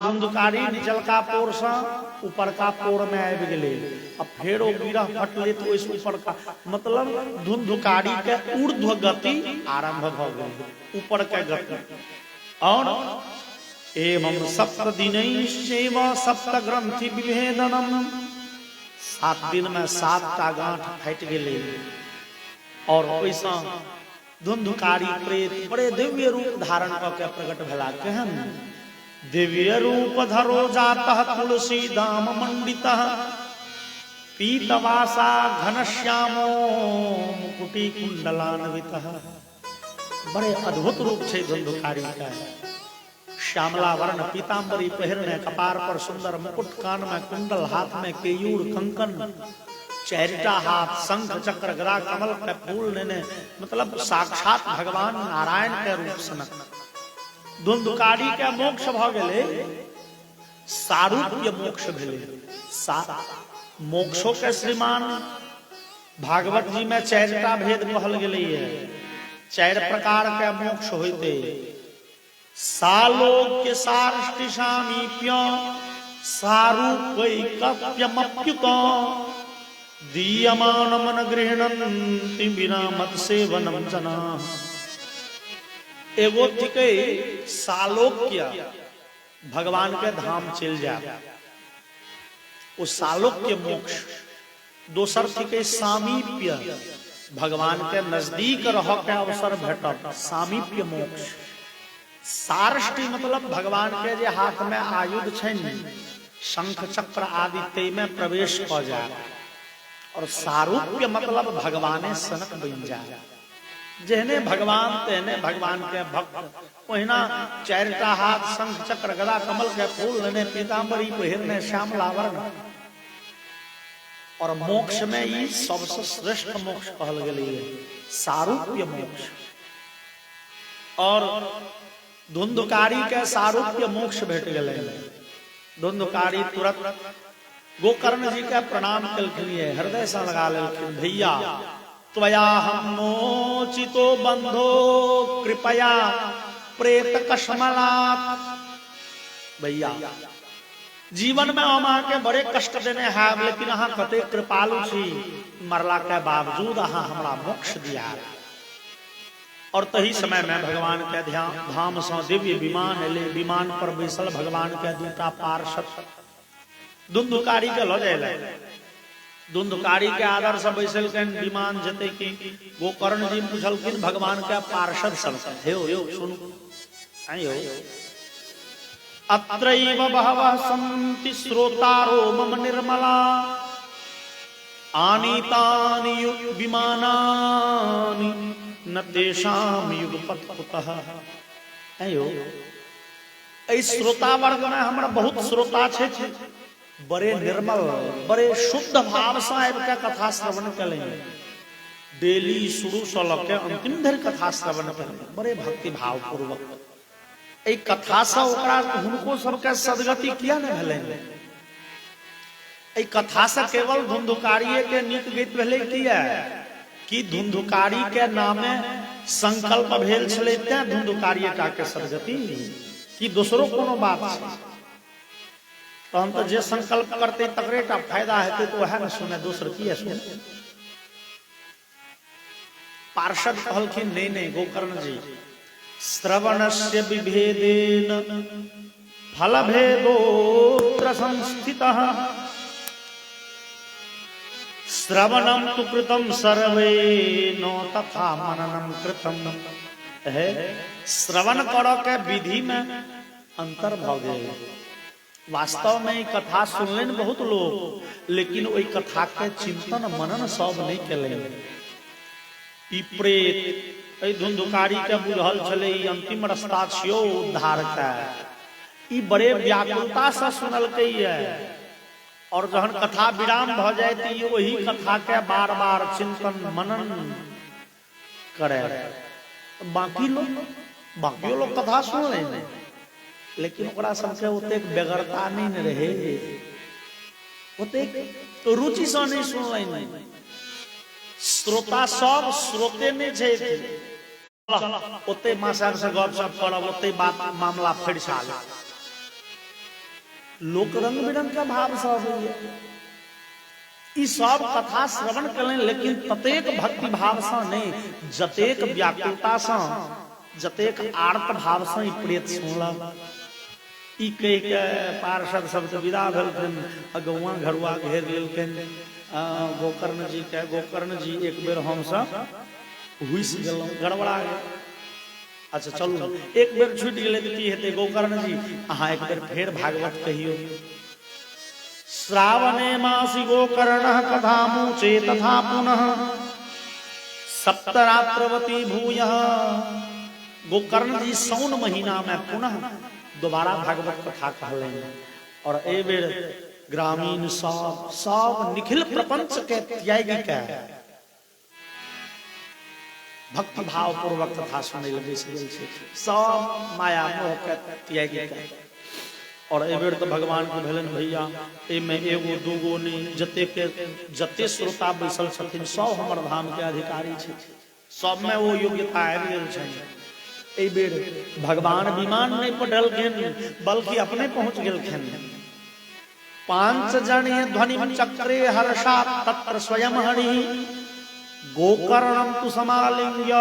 धुंधकारी निचल का पोर से ऊपर का पोर में आबि गेले। अब फेर ओ गिरह फटले तो इस ऊपर का मतलब धुंधकारी के ऊर्ध्व गति आरंभ भ गेल, ऊपर के गति। और एवं सप्त दिनैश्चैव सप्त ग्रंथि विभेदनम, 7 दिन में 7 टा गांठ फट गेले। और वैसा धुंधकारी प्रेत बड़े दिव्य रूप धारण करके प्रकट भेला। केहन दिव्य रूप धरो जातः तुलसी दाम मंडितः, पीतवासा घनश्यामो मुकुटी कुंडलान्वितः। बड़े अद्भुत रूप छे धुंधकारी का। श्यामला वर्ण पीतांबरी पहिरने, कपार पर सुंदर मुकुट, कान में कुंडल, हाथ में केयूर कंकन, चैरिटा हाथ, शंख चक्र गदा कमल के फूल लेने, मतलब साक्षात भगवान नारायण के रूप सनक। धुंधकारी के मोक्ष भ गेले, सारूप्य मोक्ष भेले। मोक्षों के श्रीमान भागवत जी में 4टा भेद कहल गेले है। 4 प्रकार के मोक्ष होते। सालोक्य सारष्टि सामीप्य सारूपैकप्यमप्युत, दीयमान मन गृहणन्ति बिना मत सेवनम जना। एगो थिके सालोक्य, भगवान के धाम चल जाए, वो सालोक्य मोक्ष। दोसर थिके सामीप्य, भगवान के नजदीक रह के अवसर भेटत, सामीप्य मोक्ष। सारष्टि मतलब भगवान के जे हाथ में आयुध छन, शंख चक्र आदि ते में प्रवेश क जाए। और सारूप्य मतलब भगवाने सनक बन जाए। जेहने भगवान तेहने भगवान के भक्त। ओहिना 4टा हाथ, शंख चक्र गदा कमल के फूल लेने, पीतांबरी पहिरने, श्यामला वर्ण। और मोक्ष में ये सबसे श्रेष्ठ मोक्ष कहल गेलै है, सारूप्य मोक्ष। और धुंधकारी के सारूप्य मोक्ष भेट गेलै। धुंधकारी तुरंत गोकर्ण जी के प्रणाम कलखिन, हृदय से लगा लेलखिन, भैया त्वया हम मोचितो बंधो कृपया प्रेत कशमलात। भैया जीवन में अहाँ के बड़े कष्ट देने हैं, लेकिन अहाँ कते कृपालु छी, मरला के बावजूद अहाँ हमरा मोक्ष दिया। और तही समय में भगवान के धाम से दिव्य विमान एले। विमान पर बैसल भगवान के 2टा पार्षद धुंधकारी के ल जाए। धुंधकारी के आदर से बैसल विमान जते कि गोकर्ण जी पूछलखिन भगवान के पार्षद सब, हे हो सुनु आयो, अत्रैव बहवः सन्ति श्रोतारो मम निर्मला, आनीतानि विमानानि न तेषाम युगपत् कुतः। आयो ऐ श्रोता वर्ग में हमरा बहुत श्रोता छे, बड़े निर्मल, बड़े शुद्ध भाव से आबि के कथा श्रवण करें। डेली शुरू से लके अंतिम धरि कथा श्रवण करें, बड़े भक्ति भाव पूर्वक। ए कथा से ओकरा हुनको सबके सदगति किया न भेलै। ए कथा से केवल धुंधकारी के नीक गीत भेलै किया कि धुंधकारी के नामे संकल्प भेल छलै, तें धुंधकारी टा के सदगति, कि दोसरो कोनो बात छै। तो हम तो जे संकल्प करते तकरे का फायदा हेतै, तो वह न सुने, दूसर की सुने। पार्षद कहलखिन नहीं गोकर्ण जी, श्रवणस्य विभेदेन फल भेदोत्र संस्थितः, श्रवणम तु कृतम सर्वेन तथा मननम कृतम। है श्रवण करो के विधि में अंतर भ गेल। वास्तव में कथा सुनले बहुत लोग, लेकिन वही कथा के चिंतन मनन सब नहीं कले। ई प्रेत ए धुंधकारी के बुझल छले अंतिम रास्ता छियो उद्धार का। ई बड़े व्याकुलता से सुनलकै है। और जहन कथा विराम भ जाए तो वही कथा के बार बार चिंतन मनन करे। बाकी लोग कथा सुन ले, लेकिन ओकरा सबके ओतेक बेगरता नहीं रहे, ओतेक तो रुचि से नहीं सुन। श्रोता सब श्रोते में छै, ओते मास्टर से गप सप करब, ओते बात मामला फैर साल। लोक रंग बिरंग का भाव सब होइए ई सब कथा श्रवण करें, लेकिन ततेक भक्ति भाव से नहीं, जतेक व्याकुलता से, जतेक आर्त भाव से ई प्रेत सुनला। ई कह के पार्षद सब विदा भेलखिन, गौआ घरुआ घेर लेलखिन गोकर्ण जी के। गोकर्ण जी एक बेर हम सब हुइस गेलहुं, गड़बड़ा गेल। अच्छा चलू एक बेर छूटि गेलै तऽ की हेतै? गोकर्ण जी अहाँ एक बेर फेर भागवत कहियो। श्रावणे मासी गोकर्णः कथामुचे तथा पुनः सप्तरात्रवती भूयः। गोकर्ण जी साउन महीना में पुनः दोबारा भागवत कथा कहलें, और ए बेर ग्रामीण सब निखिल प्रपंच के त्यागी के भक्ति भाव पूर्वक कथा सुनै लगे छै, सब माया मोह के त्यागी के। और ए बेर तो भगवान के भेलन भैया, एमे एगो दूगो नहीं, जते श्रोता बैसल छथिन सब हमर धाम के अधिकारी छै, सब में वो योग्यता आबि गेल छै। ए बेर भगवान विमान नहीं पढ़लखिन, बल्कि अपने पहुंच गेलखिन। 5 जन ध्वनि चक्रे हर्षा तत्र स्वयं हरि, गोकर्णम तु समालिंग्य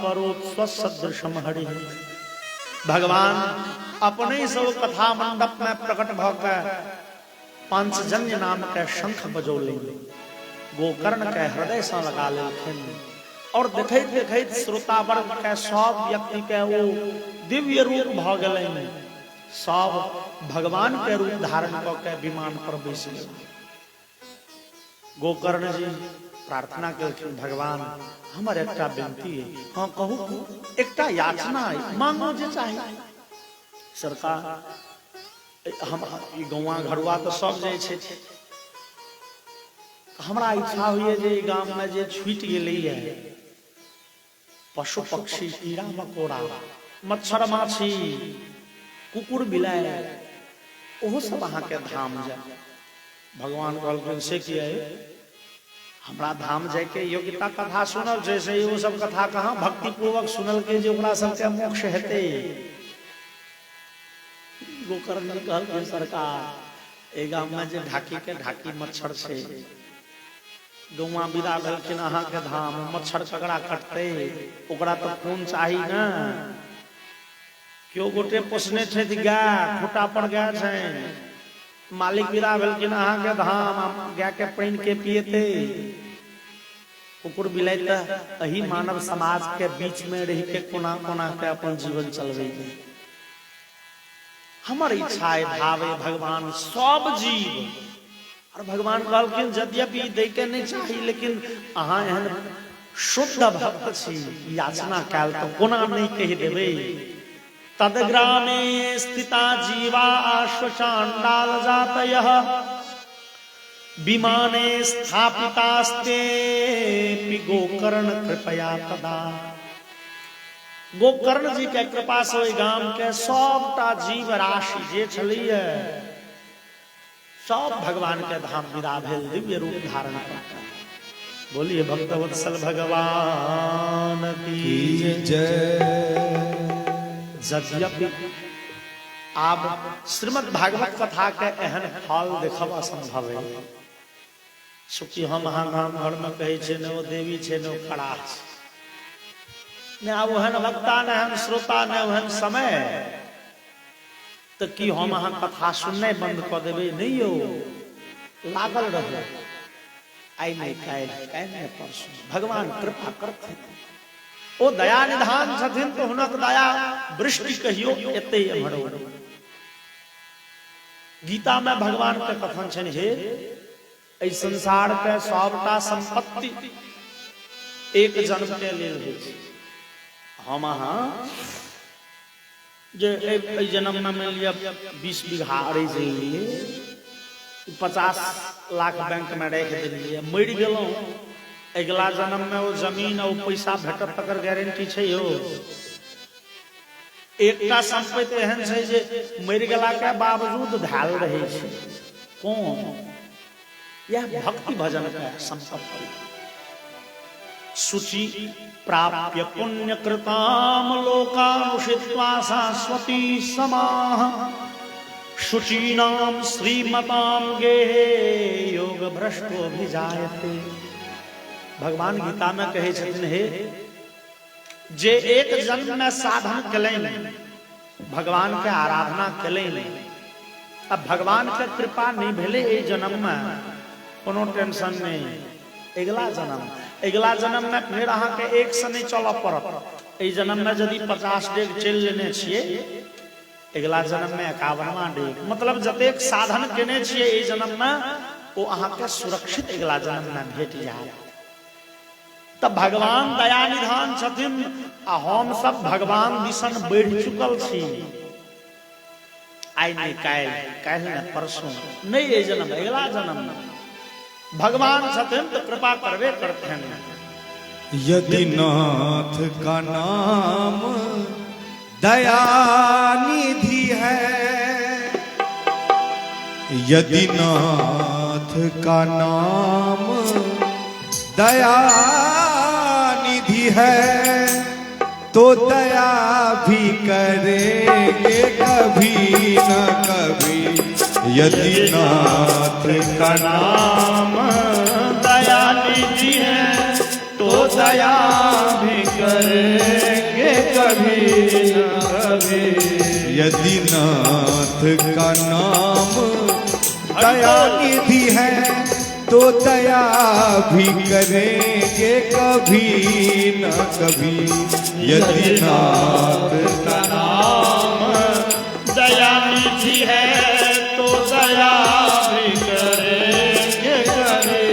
करोत् स्वसदृशम हरि। भगवान अपने सब कथा मंडप में प्रकट भकर 5 जन्य नाम के शंख बजौले, गोकर्ण के हृदय से लगा लेलखिन। और देखैत देखैत श्रोता वर्ग के सब व्यक्ति के वो दिव्य रूप भ गेलनि, सब भगवान के रूप धारण क के विमान पर बैस गेल। गोकर्ण जी प्रार्थना केलखिन, भगवान हमर एकटा विनती है। हाँ कहू, एकटा याचना है, मांगो जे चाही। सरकार हम ई गौवा घरुआ तो सब जाय छै, हमरा इच्छा हुए जे गाम में जे छूटि गेलैया पशु पक्षी, कीड़ा मकोड़ा, मच्छर माछी, कुकुर बिलाइ, ओहो सब अहाँ के धाम जाए। भगवान कहलखिन से किया है? हमरा धाम जाय के योग्यता कथा सुनल जैसे वो सब कथा कहाँ भक्ति पूर्वक सुनल के जे ओकरा सबके मोक्ष हेते। गोकर्ण जी कहलखिन, सरकार ए गाम में जे ढाकी के ढाकी मच्छर छै, गौवा विदा भेलखिन अहाँ के धाम, मच्छर ककरा कटते? ओकरा तो खून चाही ना। क्यों गोटे पोसने छै गाय, खूटा पर गाय छै, मालिक विदा भेलखिन अहाँ के धाम, गाय के पानि के पिएते। कुकुर बिलाइ त अही मानव समाज के बीच में रह के कोना कोना के अपन जीवन चलबै। हमर इच्छा है भावे भगवान सब जीव। और भगवान कहलखिन यद्यपि दै के नहीं चाही, लेकिन अहाँ एहन शुद्ध भक्त छी, याचना कैल तो कोना नहीं कहि देबै। तदग्रामे स्थिता जीवा श्वचांडाल जातयः, विमाने स्थापितास्ते गोकर्ण कृपया तदा। गोकर्ण जी के कृपा से गाम के सबटा जीव राशि जे छलिए सब भगवान के धाम विदा भेल, दिव्य रूप धारण करके। बोलिए भक्तवत्सल भगवान की जय। यद्यपि आब श्रीमद् भागवत कथा के एहन फल देखब असंभव है, चूँकि हम अहाँ गाम घर में कहे छे ने ओ देवी छे ने ओ खड़ा छै, ने आब ओहन वक्ता ने ओहन श्रोता ने ओहन समय, तो कि हम अहाँ कथा सुनने बंद कर देवे? नहीं यो, लागल रहो। आई नहीं काल्हि नहीं परसों भगवान कृपा करथिन। ओ दया निधान छथिन तो हुनक दया वृष्टि कहियो एते एम्हरो। गीता में भगवान के कथन छनि, हे एहि संसार के सबटा संपत्ति एक जन्म के लेल होइ छै। हम अहाँ जे एहि जन्म में मान लिया 20 बीघा अरई लिए, 50 लाख बैंक में रख दिलिए, मरि गेलौं, अगला जन्म में वो जमीन और पैसा भेटत तकर गारंटी छै यो? एकटा संपत्ति एहन छै जे मरि गेला के बावजूद धाल रहे छै, कोन? यह भक्ति भजन का संपत्ति। शुचि प्राप्य पुण्य कृताम लोकानुषित्वा शाश्वती समाः, शुचीनाम श्रीमताम गेहे योग भ्रष्टो भी जायते। भगवान गीता में कहे छथिन हे जे एक जन्म में साधन कलें भगवान के आराधना कलें, अब भगवान के कृपा नहीं भेले ए जन्म में कोनो टेंशन नहीं, अगला जन्म में फिर अहाँ के एक से नहीं चल पड़त। ए जन्म में यदि 50 डेग चल लेने छिए अगला जन्म में 51वां डेग, मतलब जतेक साधन केने छिए ए जन्म में वो अहाँ के सुरक्षित अगला जन्म में भेट जाए। तब भगवान दया निधान छथिन आ हम सब भगवान दिसन बढ़ चुकल छी। आई नहीं काल ने परसों नहीं ये जन्म अगला जन्म भगवान छथिन तो कृपा करवे करते हैं। यदि नाथ का नाम दया निधि है, यदि नाथ का नाम दया निधि है तो दया भी करेंगे कभी न कभी। यदि नाथ का नाम दया निधि है तो दया भी करेंगे कभी न कभी। यदि नाथ का नाम दया निधि है तो दया भी करेंगे कभी न कभी। यदि नाथ का नाम दया निधि है तो दया भी करेंगे कभी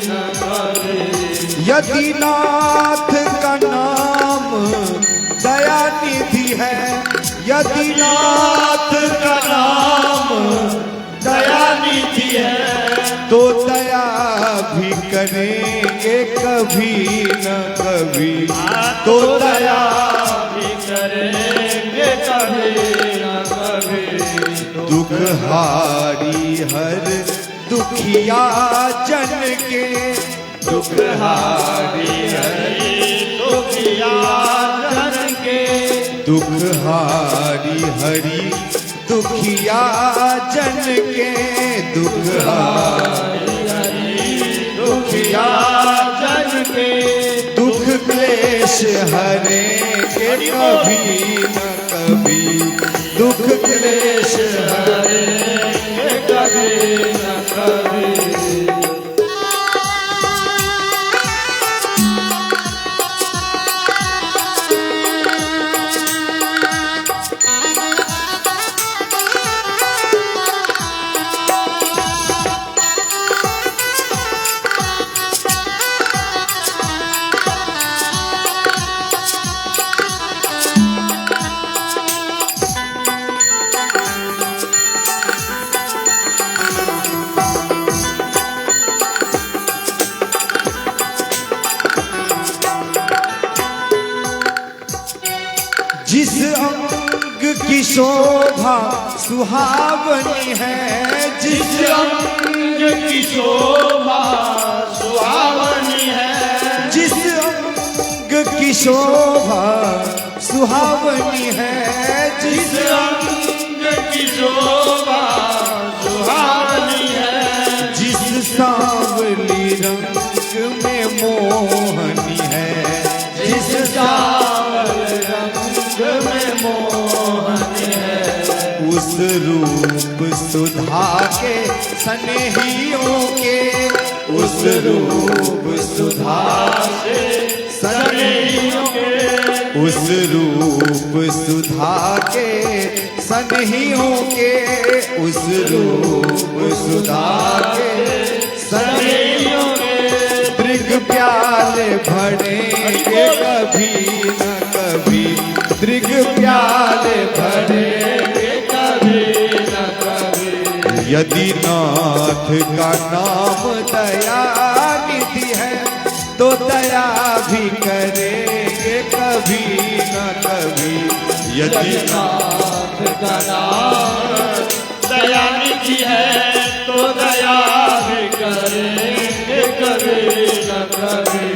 न कभी। यदि नाथ का नाम दया निधि है, यदि नाथ का नाम दया निधि है तो दया भी करेंगे कभी न कभी। तो दया भी करेंगे कभी न कभी। दुख हारी हर दुखिया जन के, दुख हारी हरि दुखिया जन के, दुख हारी हरि दुखिया जन के, दुख हारी दुखिया जन के, दुख क्लेश हरेंगे कभी न कभी। दुख क्लेश हरेंगे कभी न कभी। जिस अंग की शोभा सुहावनी है, जिस अंग की शोभा सुहावनी है, जिस अंग की शोभा सुहावनी है, जिस अंग की शोभा सुहावनी है, जिस सांवली रंग में मोहनी है, जिस सांवल रंग में मोहन है, उस रूप सुधा के सनेहियों के, उस रूप सुधा से सनेहियों के, उस रूप सुधा के सनेहियों के, उस रूप सुधा के सनेहियों के। दृग प्याले भरेंगे कभी न कभी, दृग प्याले भरेंगे कभी न कभी। यदि नाथ का नाम दया निधि है तो दया भी करेंगे कभी न कभी। यदि नाथ का नाम दया निधि है तो दया भी करेंगे कभी न कभी।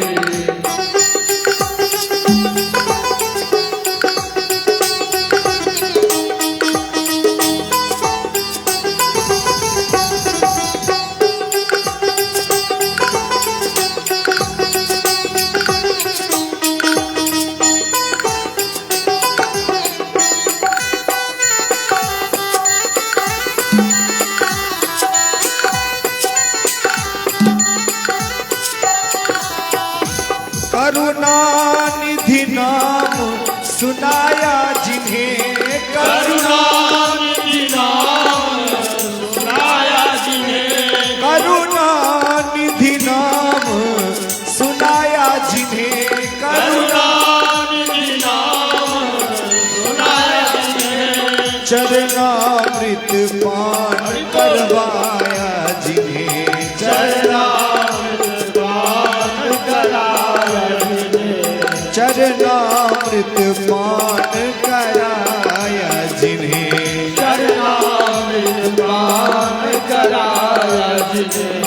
पान करवाया जिन्हें चरणामृत पान कराया जिन्हें चरणामृत पान कराया जिन्हें चरणामृत पान कराया जिन्हें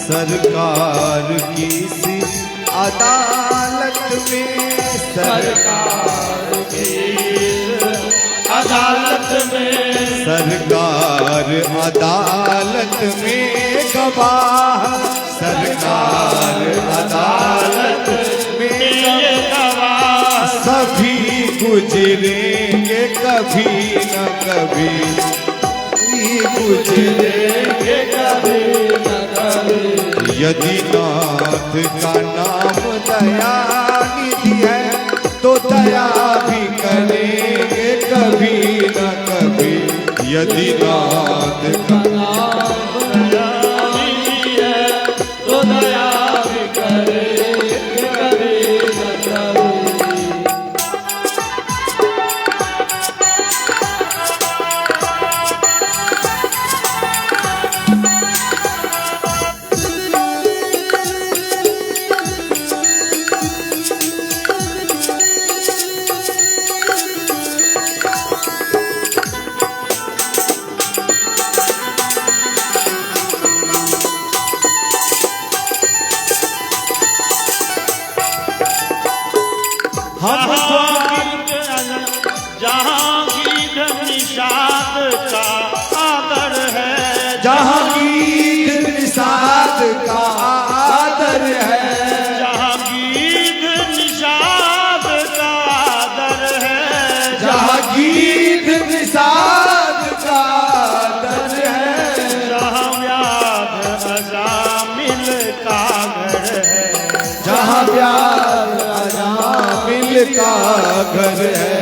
सरकार की सी अदालत में सरकार की अदालत में सरकार अदालत में गवाह सरकार अदालत में गवाह सभी गुजरेंगे कभी न कभी गुजरेंगे कभी न कभी यदि नाथ का नाम दयानिधि है तो दया भी करेंगे कभी न कभी यदि नाथ का नाम दयानिधि है तो दया भी करेंगे कभी न कभी जहांगीर निषाद का आदर है जहांगीर निषाद का आदर है जहांगीर निषाद का आदर है जहांगीर निषाद का आदर है जहाँ व्याध अजामिल का घर है जहाँ व्याध अजामिल का घर है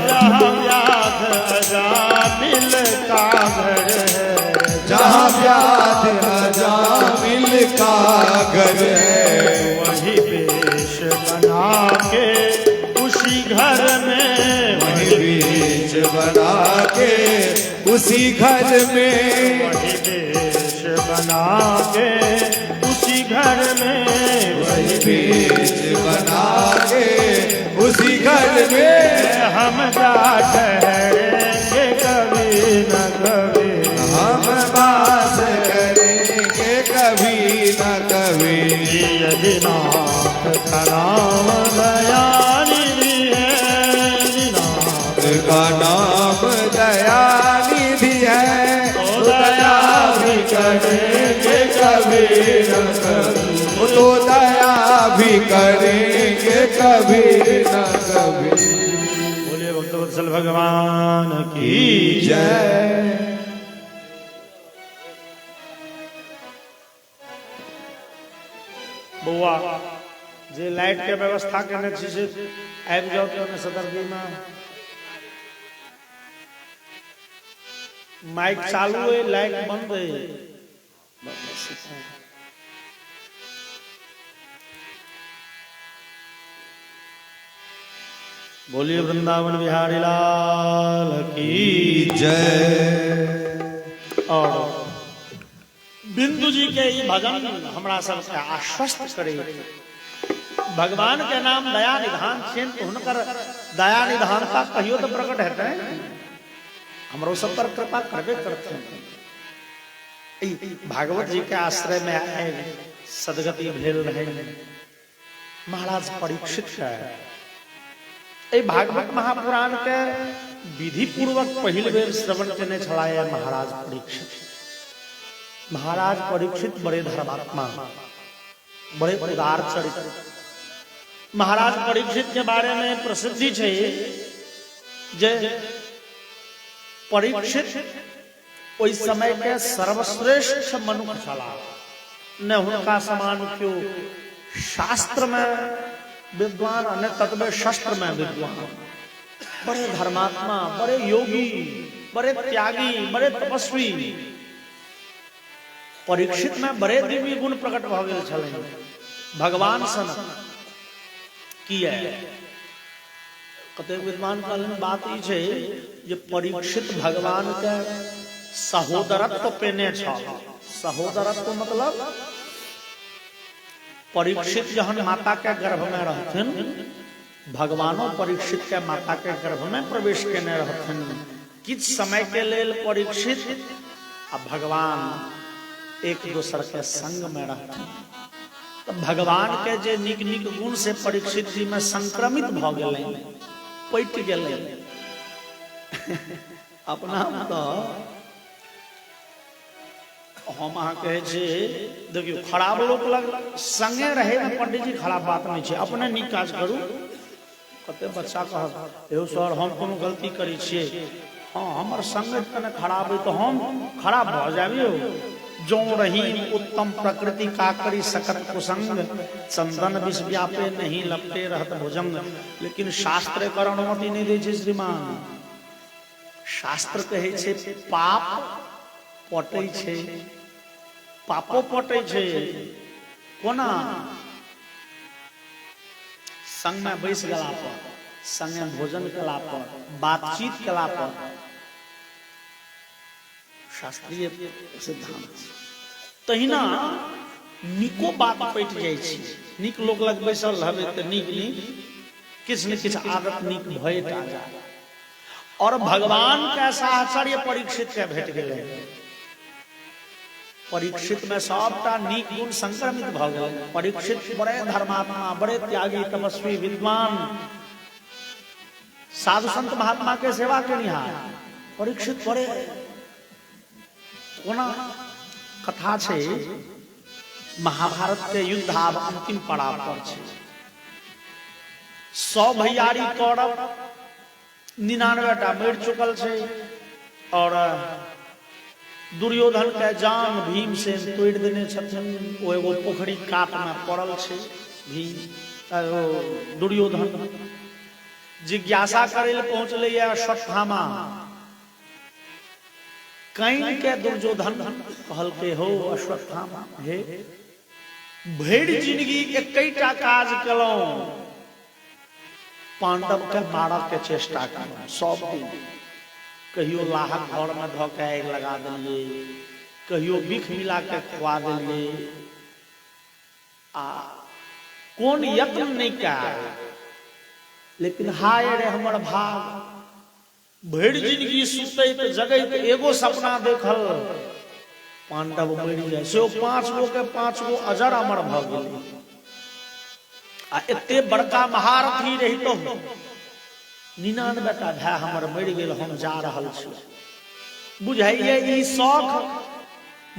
जहाँ व्याध अजामिल का घर है जहाँ व्याध अजामिल का घर है वही वेश बना के उसी घर में वही बीच बना के उसी घर में वही वेश बना के उसी घर में वही बीच बना के उसी घर में हम जा ठहरेंगे कभी न कभी हम वास करेंगे कभी न कभी यदि नाथ का नाम दयानिधि है नाथ का नाम दयानिधि है तो दया भी करेंगे कभी न कभी तो दया भी करेंगे कभी न कभी बोलिए भक्तवत्सल भगवान की जय बउआ जे लाइट के व्यवस्था करने छी से आबि जाओ तो ने सदरदी में माइक चालू है लाइट बंद है बोलिए वृंदावन बिहारी लाल की जय और बिंदु जी के ये भजन हमरा सबके आश्वस्त करे भगवान के नाम दया निधान छेन तो हुनकर दया निधानता कहियो तो प्रकट हेतै हमरो सब पर कृपा करबे करते भागवत जी के आश्रय में आए सदगति भेल रहे महाराज परीक्षित का भागवत महापुराण के विधि पूर्वक पहले बेर श्रवण करने छड़ाए महाराज परीक्षित महाराज परीक्षित बड़े धर्मात्मा बड़े उदार चरित्र महाराज परीक्षित के बारे में प्रसिद्धि है जे परीक्षित उस समय के सर्वश्रेष्ठ मनुष्य छला न उनका समान क्यों शास्त्र में विद्वान अन्य तत्व शस्त्र में विद्वान बड़े धर्मात्मा बड़े योगी बड़े त्यागी बड़े तपस्वी परीक्षित में बड़े दिव्य गुण प्रकट भ गेल छल भगवान सन किया कते विद्वान कहलन बात ई छै जे परीक्षित भगवान के सहोदरत्व पेने छ। सहोदरत्व मतलब परीक्षित जहन माता के गर्भ में रहथिन, भगवानो परीक्षित के माता के गर्भ में प्रवेश केने रहथिन। किछ समय के लेल परीक्षित आ भगवान एक दूसर के संग में रहथिन। तो भगवान के जे निक निक गुण से परीक्षित जी में संक्रमित भ गेलै, पैट गेलै। अपना तो हम अहाँ कहे छे, देखियो खराब लोग लग संगे रहे में पंडित जी खराब बात नहीं है। अपने निक काज करू। कते बच्चा कहत हे सर हम कोनो गलती करी छिए, हाँ हमर संगत कने खराब है तो हम खराब भ जाबियो। जो रही उत्तम प्रकृति का करी सकत कुसंग, चंदन विष व्यापे नहीं लपटे रहत भुजंग। लेकिन शास्त्र कर अनुमति नहीं दे छे श्रीमान। शास्त्र कहे छे पाप पटै छे, पापो पटै छे। कोना संग में बैस गेला पर, संगे भोजन केला पर, बातचीत केला पर, शास्त्रीय सिद्धांत। तहिना निको बात पैट जाइ छै। निक लोग लग बैसल रहबै त निक निक किछ न किछ आदत निक भए टा जाय। और भगवान के साहचर्य परीक्षित के भेट गेलै। परीक्षित में सबटा नीक गुण संक्रमित भ गेलै। परीक्षित बड़े धर्मात्मा, बड़े त्यागी, तपस्वी, विद्वान, साधु संत महात्मा के सेवा केनिहार। परीक्षित बड़े कोना कथा छे, महाभारत के युद्ध आब अंतिम पड़ाव पर छे। 100 भैयारी कौरव 99टा मरि चुकल छे। और दुर्योधन के जान भीमसेन तोड़ देने छथिन। ओ एगो पोखरी कात में पड़ल छे। भीम दुर्योधन जिज्ञासा करे ले पहुंचले या अश्वत्थामा। कहीं के दुर्योधन कहल के हो अश्वत्थामा, हे भरि जिंदगी एकैटा काज केलौं, पांडव के मारऽ के चेष्टा केलौं। सब दिन कहियो लाहक घर में धऽ के आगि लगा देलिए, कहियो बिख मिला के खुआ देलिए। आ कोन यत्न नहीं कैल, लेकिन हाय रे हमर भाग। भरि जिंदगी सुतैत जगैत एगो सपना देखल, पांडव मरि जाय से 5 गो के 5 गो अजर अमर भ गेलै। आ एते बड़का महारथी रहितो 99टा भाई हमर मरि गेल, हम जा रहल छी। बुझाइए ई शौक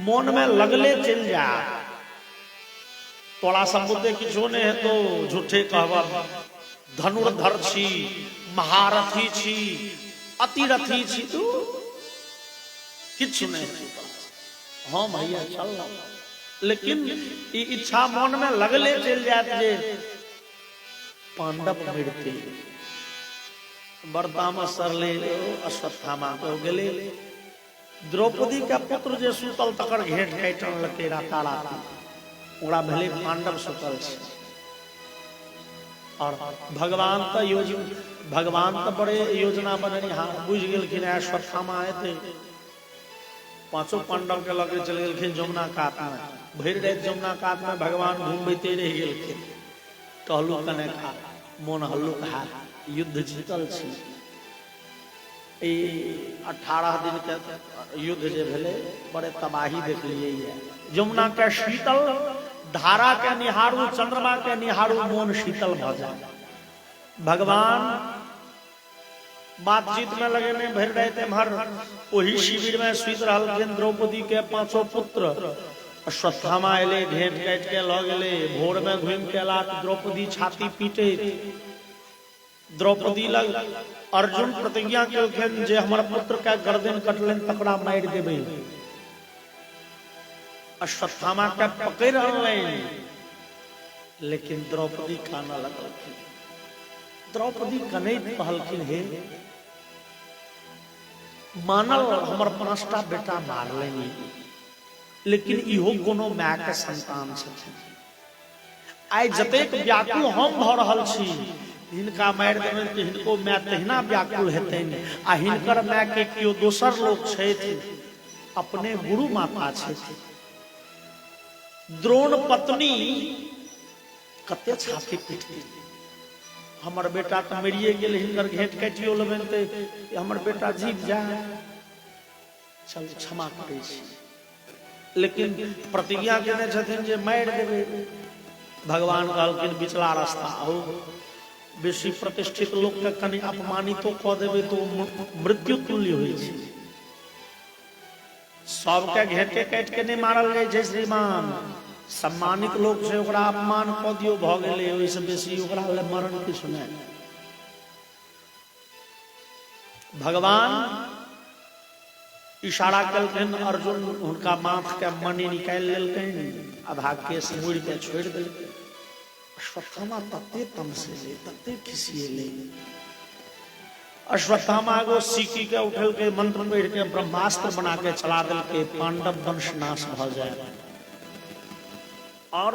मन में लगले चल जा। तोरा सबुते किछो नहीं है तो झूठे कहब धनुर्धर छी, महारथी छी, अतिरथी छी। तू किछु नहीं हाँ भैया चल। लेकिन ई इच्छा मन में लगले चल जात जे पांडव मरते। बरदामा सरले अश्वत्थामा हो गेले। द्रौपदी के पुत्र जे सुतल तकर घेट काटन लके राता राता, ओकरा भेले पांडव सुतल छै। और भगवान तो बड़े योजना बनेनिहार बुझ गेलखिन। अश्वत्थामा एते 5 पांडव के लगे चल गेलखिन जमुना कात में। भरि रात जमुना कात में भगवान घूमते रह गेलखिन। कहलू कने खा मोन हल्लुक हाथ, युद्ध जीतल छी। 18 दिन के युद्ध जे भेले बड़े तबाही देखलिए। जमुना के शीतल धारा के निहारू, चंद्रमा के निहारू, मोन शीतल भ जाए। भगवान बातचीत में लगे ने भर रहे एम्हर वही शिविर में सुत रहलखिन द्रौपदी के 5 पुत्र। अश्वत्थामा एले, घेट काट के ल गेले। भोर में घूम के ला द्रौपदी छाती पीटे। द्रौपदी लग अर्जुन प्रतिज्ञा केलखिन जे हमर पुत्र के गर्दन कटलनि तकरा मारि देबै। अश्वत्थामा के पकड़ अनलनि, लेकिन द्रौपदी काना लगलखिन। द्रौपदी कनैत कहलखिन हे मानल हमर 5टा बेटा मारलनि, लेकिन इहो कोनो माय के संतान छथिन। आइ जतेक व्याकुल हम भ रहल छी, हिनका मारि देबनि तऽ हिनको माय तहिना व्याकुल हेतनि। आ हिनकर माय के कियो दोसर लोक छथि अपने गुरु माता छे। द्रोण पत्नी कते छाती पीटती, हमर बेटा तो मरिए गेल, हिनकर घेट काटियो लेबन ते हमर बेटा जीव जाए, चल क्षमा करे छी। लेकिन प्रतिज्ञा केने छथिन जे मारि देबै। भगवान कहलखिन बिचला रास्ता हो, बेसी प्रतिष्ठित लोक के कनि अपमानितो कऽ देबै तो मृत्यु तुल्य होइ छै। सबके घेटे काटि के नहीं मारल जाइ छै श्रीमान, सम्मानित लोक से ओकरा अपमान कऽ दियौ भऽ गेलै, ओहिसँ बेसी ओकरा ले मरण किछु नहि। भगवान इशारा केलखिन, अर्जुन हुनका माथ के मणि निकालि लेलखिन, आधा केस मुड़ि के छोड़ि देलखिन। अश्वत्थामा तते तमसेले, तते खिसिएले। अश्वत्थामा एगो सीकी के उठल के मंत्र पढ़ के ब्रह्मास्त्र बना के चला दिल के पांडव वंश नाश भ जाए। और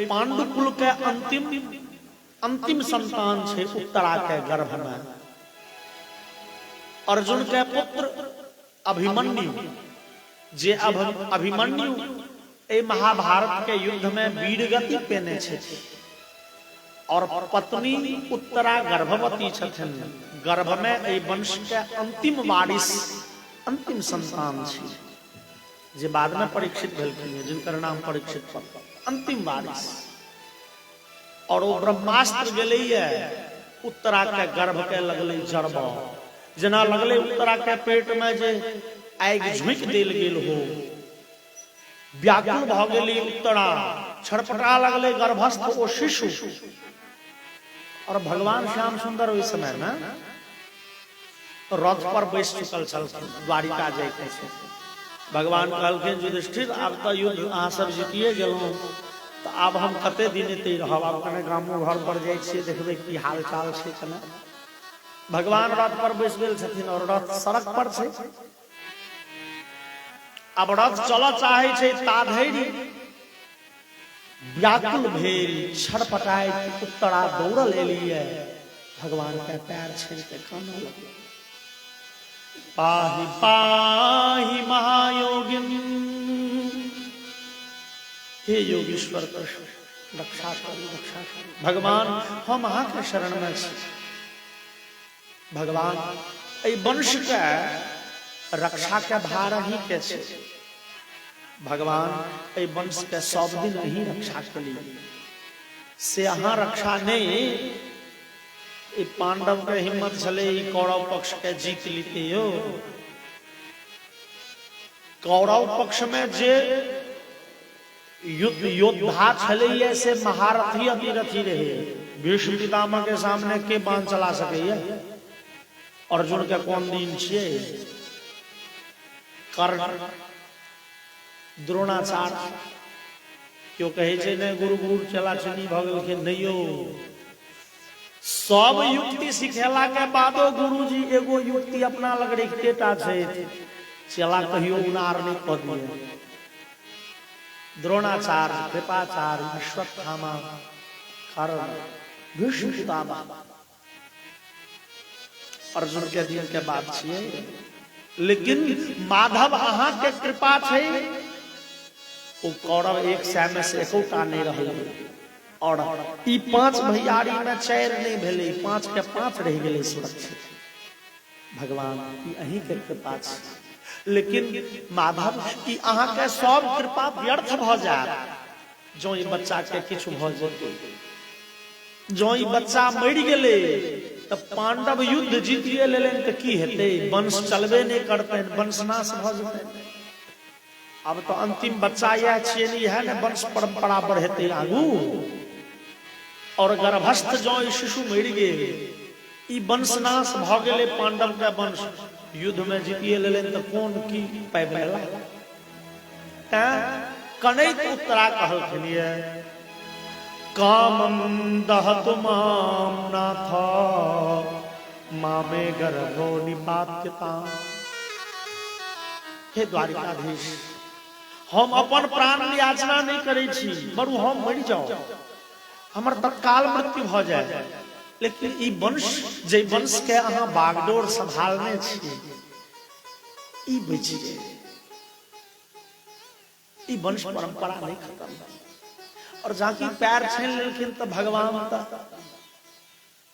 पांडु कुल के अंतिम संतान छे उत्तरा के गर्भ में। अर्जुन के पुत्र अभिमन्यु, जे अभिमन्यु ए महाभारत के युद्ध में वीर गति पेने छे, और पत्नी उत्तरा गर्भवती छथिन। गर्भ में ए वंश के अंतिम वारिस, अंतिम संतान छे, जे बाद में परीक्षित भेलखिन, जिनकर नाम परीक्षित पड़, अंतिम वारिस। और वो ब्रह्मास्त्र गेलैया उत्तरा के गर्भ के लगले जरब, जना लगले उत्तरा के पेट में जे आगि झुक देल गेल हो। व्याकुल भ गेली उत्तरा, छटपटा लगले गर्भस्थ ओ शिशु। और भगवान श्याम सुंदर ओहि समय में रथ पर बैस चुकल छलखिन, द्वारिका जाइते छै। भगवान कहलखिन युधिष्ठिर आब तऽ युद्ध अहाँ सब जीतिए गेलहुं, तो आब हम कते दिन एते रहब, आब कने गामो घर पर जाइ छियै, देखबै की हाल चाल छै कने। भगवान रथ पर बैस गेल छथिन और रथ सड़क पर छै। अब रथ चल चाहे छै, ताधरि व्याकुल भेल, छटपटाई उत्तरा दौड़ल एलिए, भगवान के पैर छीन के कानऽ लगल, पाहि पाहि महायोगिन, हे योगीश्वर कृष्ण रक्षा करू, रक्षा करू। भगवान हम अहाँ के शरण में छी। भगवान एहि वंश के रक्षा के भार ही के छै। भगवान एहि वंश के सब दिन ही रक्षा कली, से अहाँ रक्षा नहीं। पांडव के हिम्मत छले कौरव पक्ष के जीत लीते यो। कौरव पक्ष में जे योद्धा छले से महारथी अतिरथी रहे। भीष्म पितामह के सामने के बाण चला सके। अर्जुन के कोन दिन छे, कर्ण, द्रोणाचार्य, क्यों कहे छे ने गुरु गुरु चला चली भ गेलखिन नहियो। सब युक्ति सिखेला के बादो गुरुजी एगो युक्ति अपना लग रखतेटा छे, चला कहियो उनार नहीं कह दिए। द्रोणाचार्य, कृपाचार्य, अश्वत्थामा, कर्ण, भीष्म पितामह, अर्जुन के दिन के बात छिए। लेकिन माधव अहाँ के कृपा छे, ओ कौरव एक सै में से एकोटा नहीं रहल। और ई 5 भैयारी में 4 नहीं भेले, 5 के 5 रह गेले सुरक्षित। भगवान ई अहीं के कृपा छे। लेकिन माधव ई अहाँ के सब कृपा व्यर्थ भ जाए जो ई बच्चा के किछ भ जेते। जो ई बच्चा मरि गेले तो पांडव युद्ध जीतिए लेलन तो की हेते, वंश चलबे नहीं करते, वंशनाश भ जेते। अब तो अंतिम बच्चा यह छिए नहीं है ना, वंश परंपरा बढ़ेते आगू। और गर्भस्थ जो शिशु मर गए, ई वंशनाश भ गेले पांडव के वंश। युद्ध में जीतिए लेलन तो कौन की पैबेला। कनैत उत्तरा कहलखिन कामं दहतु माम नाथ मामे गर्भो निपात्यता। हे द्वारिकाधीश, हम अपन प्राण याचना नहीं करे छी, बरु हम मर जाओ, हमर तत्काल मृत्यु भ जाए। लेकिन ई वंश जे वंश के अहाँ बागडोर संभालने छी, ई बचि जाए। ई वंश परंपरा नहीं खत्म। और जाकी पैर छीन लेकिन तो भगवान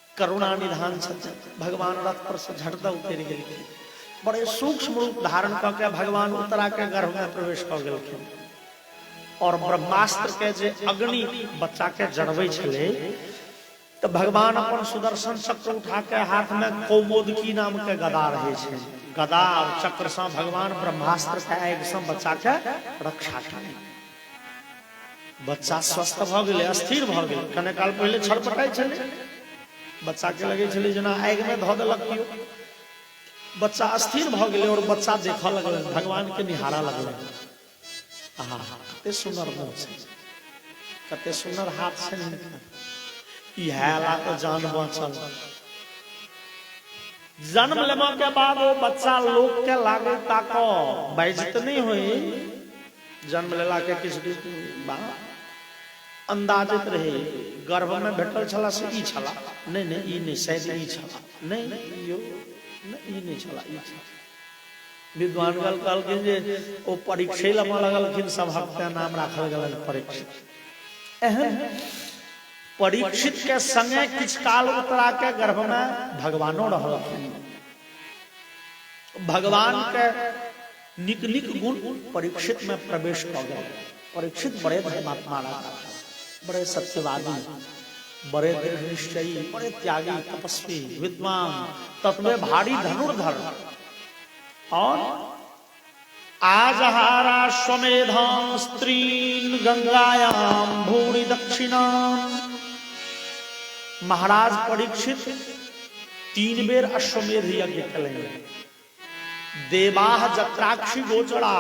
करुणा निधान से भगवान रथ पर से झटता उतर गए। बड़े सूक्ष्म रूप धारण करके भगवान उत्तरा के गर्भ में प्रवेश कर गए और ब्रह्मास्त्र के जे अग्नि बच्चा के जड़वे छले तो भगवान अपन सुदर्शन चक्र उठा के हाथ में कौमोदकी नाम के गदा रहे छे। गदा और चक्र से भगवान ब्रह्मास्त्र के आग से बच्चा के रक्षा करे। बच्चा स्वस्थ भ गेले, अस्थिर भ गेले। कने काल पहले छटपटाई छले, बच्चा के लगे छले जना आग में ध देलक कियो। बच्चा अस्थिर भ गेले और बच्चा देखा लगले, भगवान के निहारा लगले। आहा कते सुंदर मुंह छै, कते सुंदर हाथ छै। ई हैला तो जान बचल। जन्म लेवा के बाद वो बच्चा लोग के लागे ताको बैजत नहीं हुई। जन्म लेला के किस अंदाजित रहे गर्भ में भेटल छला से ई छला नहीं नहीं ई नहीं शायद ई छला नहीं नहीं यो नहीं ई नहीं छला ई छला। विद्वान गल कहल के जे ओ परीक्षा लमा लगलखिन सब हफ्ते नाम राखल गेल परीक्षा। एहन परीक्षित के संगे किछ काल उत्तरा के गर्भ में भगवानो रहलखिन। भगवान के निक निक गुण परीक्षित में प्रवेश कर गए। परीक्षित बड़े धर्मात्मा रहा, बड़े सत्यवादी, बड़े दृढ़ निश्चयी, बड़े त्यागी, तपस्वी, विद्वान, तत्वे भारी धनुर्धर। और आजहारा स्वमेधां स्त्रीन गंगायाम भूरि दक्षिणाम। महाराज परीक्षित 3 बेर अश्वमेध यज्ञ करेंगे। देवाह जत्राक्षी गोचरा,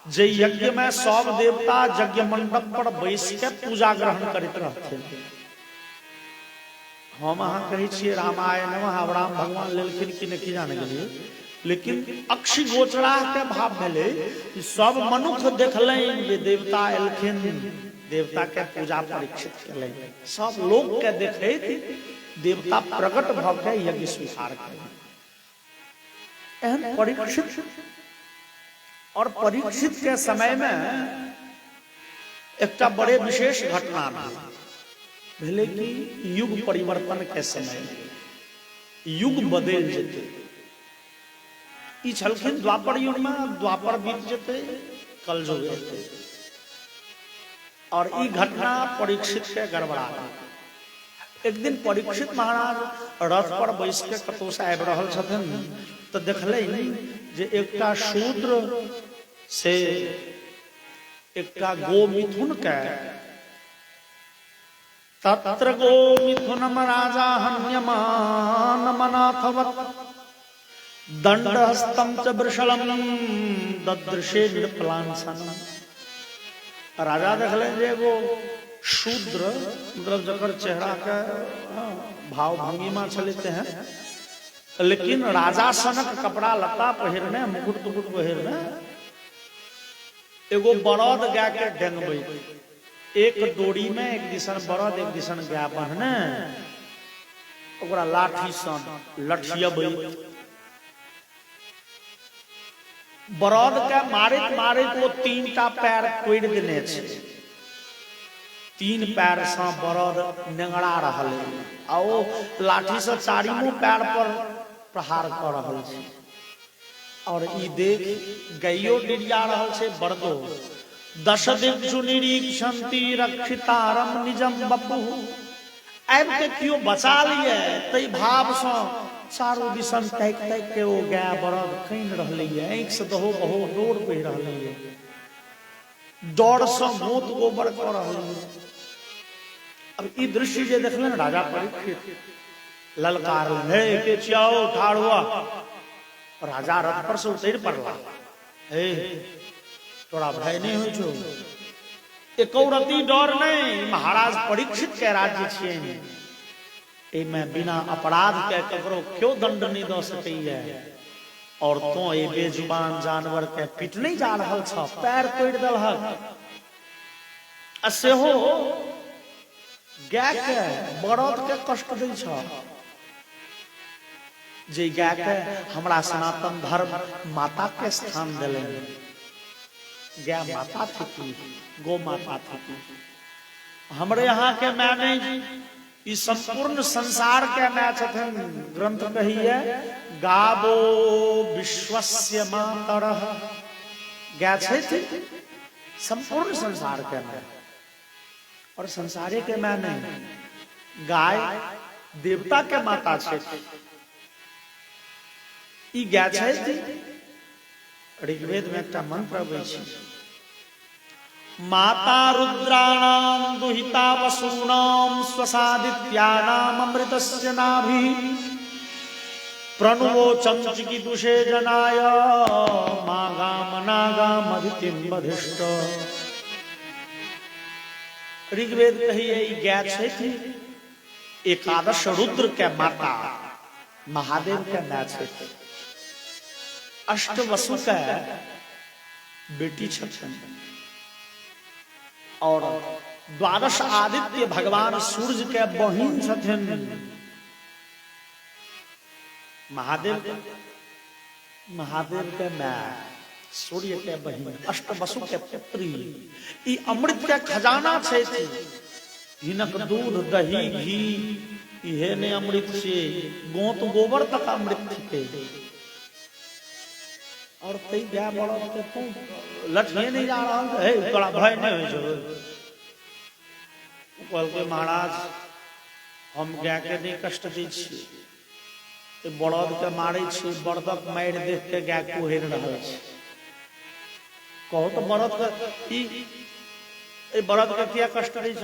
जे यज्ञ में सब देवता यज्ञ मंडप पर बैस के पूजा ग्रहण करते रहते। हम अहाँ कही छियै रामायण नमः राम भगवान लेलखिन कि नहीं जाने के लिए, लेकिन अक्षी गोचरा के भाव भेले सब मनुष्य देखलें जे देवता एलखिन, देवता के पूजा परीक्षित करें। सब लोग के देखे देवता प्रकट भव के यज्ञ स्वीकार करें। एहन परीक्षित और परीक्षित के समय में एक बड़े विशेष घटना भेले कि युग परिवर्तन के समय युग बदल जेते। ई छलखिन द्वापर युग में, द्वापर बीत जेते, कलयुग एते। और ई घटना परीक्षित के गड़बड़ा। एक दिन परीक्षित महाराज रथ पर बैस के कतौ से आबि रहल छथिन तो देखले जे एकटा शूद्र से एकटा गो मिथुन के तत्र गो मिथुनम राजा हन्यमान मनाथवत् दंडहस्तं च वृषलम ददृशे नृपलांसनम। राजा देखले जे एगो शूद्र मतलब जकर चेहरा के भाव भंगिमा चलते हैं, लेकिन राजा सनक कपड़ा लत्ता पहिरने, मुकुट तुकुट पहिरने, एगो बरद गाय के डेंगबे, एक डोरी में एक दिशन बरद एक दिशन गाय बन्हने, ओकरा लाठी सन लठियबे। बरद के मारित मारित वो 3टा पैर तोड़ देने छे। 3 पैर से बरद नेंगड़ा रहल आ ओ लाठी से 4मो पैर पर प्रहार कर रहल छे। और ई देख गैयो डिरिया रहल छे, बरदो। 10 दिक्षु निरीक्षन्ति रक्षितारम निजम बपु। आब के कियो बचा लिए तई भाव से चारों दिशन ताक ताक के वो गाय बरद कइन रहले है, आंख से दहो बहो डोर बह रहले है, डर से मोत गोबर कर रहले है। अब ई दृश्य जे देखले न राजा परीक्षित ललकार ले के चियाओ ठाड़ हुआ। राजा रथ पर से उतर पड़ला। हे तोरा भय नहीं होय छो? एको रति डर नहीं, महाराज परीक्षित के राज्य छियै। में बिना अपराध के ककरो क्यों दंड नहीं द सकैया। और तो ए बेजुबान जानवर के पीट नहीं जा रहल छ, पैर तोड़ देलहक। आ सेहो गाय के बरद के कष्ट दै छ। जे गाय के हमरा सनातन धर्म माता के स्थान देले, गया माता थी, गो माता थी। हमारे यहाँ के मैं नहीं, इस संपूर्ण संसार के मैं छथिन ग्रंथ कही है, गावो विश्वस्य मातरः, गया थी संपूर्ण संसार के मैं, और संसारे के मैं नहीं, गाय देवता के माता छे। ई गया थी। ऋग्वेद में एक मंत्र अबै छै, माता रुद्राणाम दुहिता वसूनाम स्वसादित्यानाम अमृतस्य नाभि प्रणवो चमचिकी दुषे जनाय मागाम नागाम अदितिम वधिष्ठ। ऋग्वेद कहिए गया थी एकादश रुद्र के माता महादेव के मैं छे, अष्ट वसु के बेटी छथिन, और द्वादश आदित्य भगवान सूर्य के बहिन छथिन। महादेव के मैं, सूर्य के बहिन, अष्ट वसु के पुत्री। ई अमृत के खजाना छे, हिनक दूध दही घी इहे ने अमृत से, गोत गोबर तक अमृत थे। और कई गया बड़ा लठिए नहीं जा रहा है, बड़ा भय नहीं हो। कल के महाराज हम गाय के नहीं कष्ट दी छी, बड़द के मारे छी, बड़दक मार देख के गाय कुहेर रहा है। कहो तो बड़द के बड़द के क्या कष्ट दी छ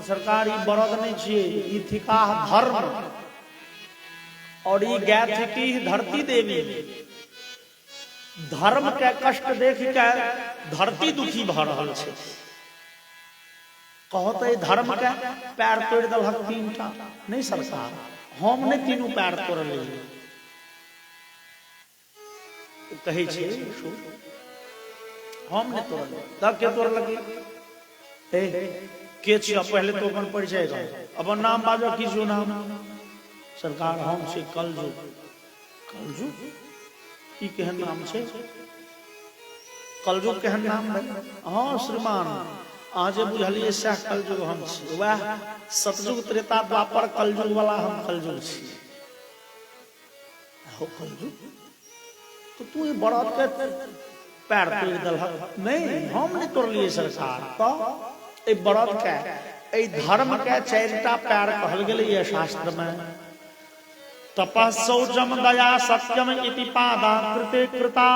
सरकार, ई बड़द नहीं छिए, ई थिका धर्म, और ई गाय थिकी धरती देवी। धर्म के कष्ट देख के धरती दुखी भ रहल छै। कहो तो धर्म के पैर तोड़ दलहक 3टा, नहीं सरकार, हम नहीं तीनों पैर तोड़ले। कहे छे हम नहीं तोड़ले, तब के तोड़ लगी के छिया, पहले तो अपन परिचय दो, अपन नाम बाजो, किसो नाम। सरकार हम से कलजुग। कलजुग ई केहन नाम छे? कलजुग केहन नाम है? हाँ श्रीमान, आज बुझलिए से कलजुग हम छी, वह सतयुग त्रेता द्वापर कलजुग वाला हम कलजुग छी। हो कलजुग तो तू ये बड़ा के पैर तोड़ दलहक। नहीं, हम नहीं तोड़लिए सरकार। तो ए बड़ा के ए धर्म के 4टा पैर कहल गेलै ये शास्त्र में। तपः शौचम दया सत्यम इति पादा कृते कृता।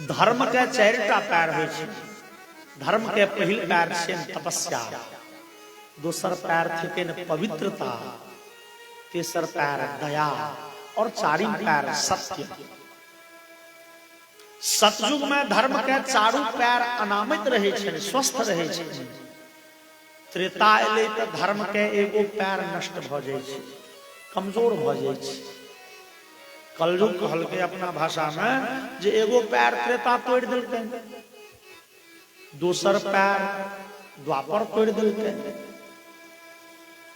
धर्म के 4टा पैर होइ छै। धर्म के पहिल पैर छै तपस्या, दोसर पैर थिकेन पवित्रता, तेसर पैर दया, और चारिम पैर सत्य। सतयुग में धर्म के 4 पैर अनामित रहे छै, स्वस्थ रहे छै। त्रेता एले तो धर्म के एगो पैर नष्ट भ जाय छै, कमजोर भ जाय छै। कलयुग कहल के अपना भाषा में जे एगो पैर त्रेता तोड़ देलकै, दोसर पैर द्वापर तोड़ देलकै।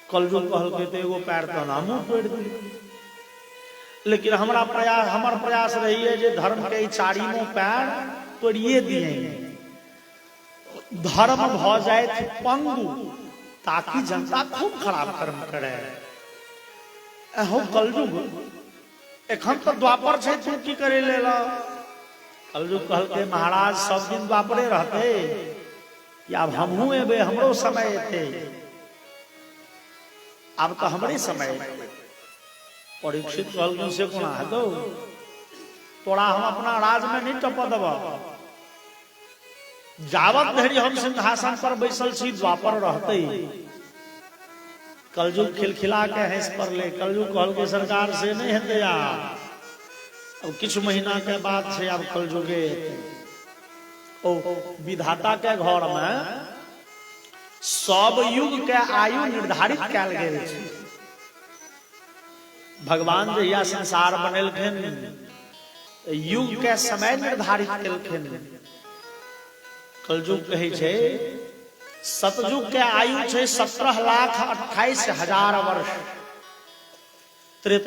कलयुग कहल के तो एगो पैर तो नामो तोड़ देलकै। लेकिन हमारा प्रयास, हमार प्रयास रही है जे धर्म के 4 पैर तोड़िए दिए, धर्म भ जाए पंगु, ताकि जनता खूब खराब कर्म करे। हो कलयुग एखन तो द्वापर छै, तू की करे लेला? कलयुग कहल के महाराज सब दिन द्वापरे रहते, या अब हमहू एबे, हमरो समय थे, अब तो हमरे समय। परीक्षित कहल से कोना है तो तोरा हम अपना राज में नहीं टप दब, जावत धरि हम सिंहासन पर बैसल छी द्वापर रहते। कलयुग खिलखिला के हंस पर ले। कलयुग कहल के सरकार से नहीं हेते यार, अब कुछ महीना के बाद से अब कलयुगे। ओ विधाता के घर में सब युग के आयु निर्धारित कैल गेल छै। भगवान जहिया संसार बनेलखिन, युग के समय निर्धारित केलखिन। कलयुग कहे छै सतयुग के आयु छै 17,28,000 वर्ष। त्रेता